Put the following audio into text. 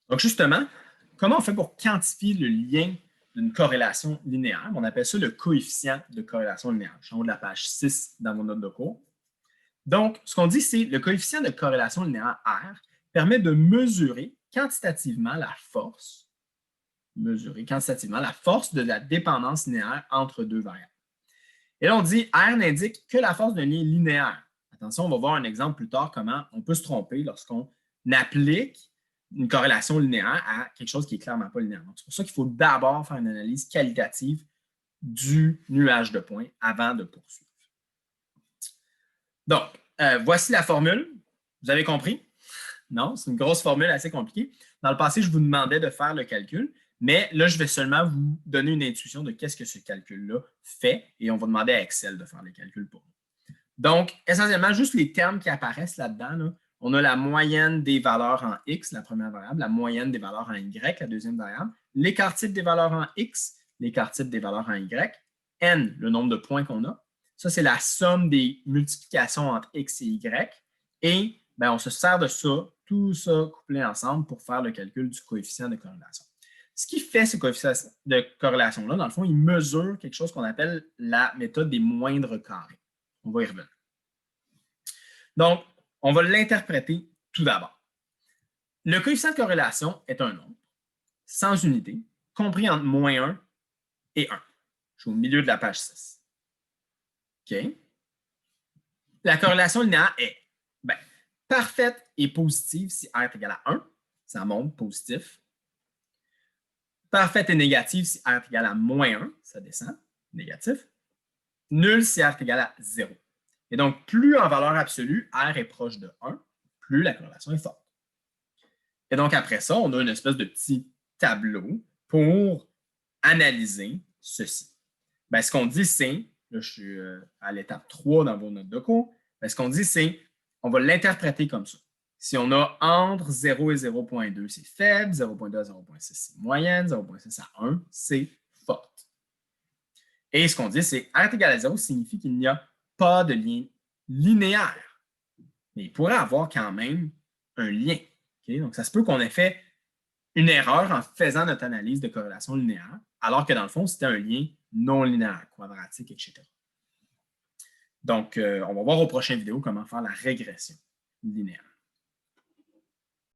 Donc, justement, comment on fait pour quantifier le lien d'une corrélation linéaire? On appelle ça le coefficient de corrélation linéaire. Je suis en haut de la page 6 dans mon note de cours. Donc, ce qu'on dit, c'est le coefficient de corrélation linéaire R permet de mesurer quantitativement la force de la dépendance linéaire entre deux variables. Et là, on dit R n'indique que la force d'un lien linéaire. Attention, on va voir un exemple plus tard comment on peut se tromper lorsqu'on applique une corrélation linéaire à quelque chose qui n'est clairement pas linéaire. C'est pour ça qu'il faut d'abord faire une analyse qualitative du nuage de points avant de poursuivre. Donc, voici la formule. Vous avez compris? Non, c'est une grosse formule assez compliquée. Dans le passé, je vous demandais de faire le calcul, mais là, je vais seulement vous donner une intuition de qu'est-ce que ce calcul-là fait et on va demander à Excel de faire le calcul pour nous. Donc, essentiellement, juste les termes qui apparaissent là-dedans, là, on a la moyenne des valeurs en X, la première variable, la moyenne des valeurs en Y, la deuxième variable, l'écart type des valeurs en X, l'écart type des valeurs en Y, N, le nombre de points qu'on a. Ça, c'est la somme des multiplications entre X et Y. Et bien, on se sert de ça, tout ça couplé ensemble pour faire le calcul du coefficient de corrélation. Ce qui fait ce coefficient de corrélation-là, dans le fond, il mesure quelque chose qu'on appelle la méthode des moindres carrés. On va y revenir. Donc, on va l'interpréter tout d'abord. Le coefficient de corrélation est un nombre sans unité, compris entre -1 et 1. Je suis au milieu de la page 6. OK? La corrélation linéaire est parfaite et positive si R est égal à 1, ça monte positif. Parfaite et négative si R est égal à -1, ça descend, négatif. Nulle si R est égal à 0. Et donc, plus en valeur absolue, R est proche de 1, plus la corrélation est forte. Et donc, après ça, on a une espèce de petit tableau pour analyser ceci. Bien, ce qu'on dit, c'est, là, je suis à l'étape 3 dans vos notes de cours, bien, ce qu'on dit, c'est, on va l'interpréter comme ça. Si on a entre 0 et 0,2, c'est faible, 0,2 à 0,6, c'est moyenne, 0,6 à 1, c'est forte. Et ce qu'on dit, c'est R est égal à 0 signifie qu'il n'y a pas de lien linéaire. Mais il pourrait avoir quand même un lien. Okay? Donc, ça se peut qu'on ait fait une erreur en faisant notre analyse de corrélation linéaire, alors que dans le fond, c'était un lien non linéaire, quadratique, etc. Donc, on va voir aux prochaines vidéos comment faire la régression linéaire.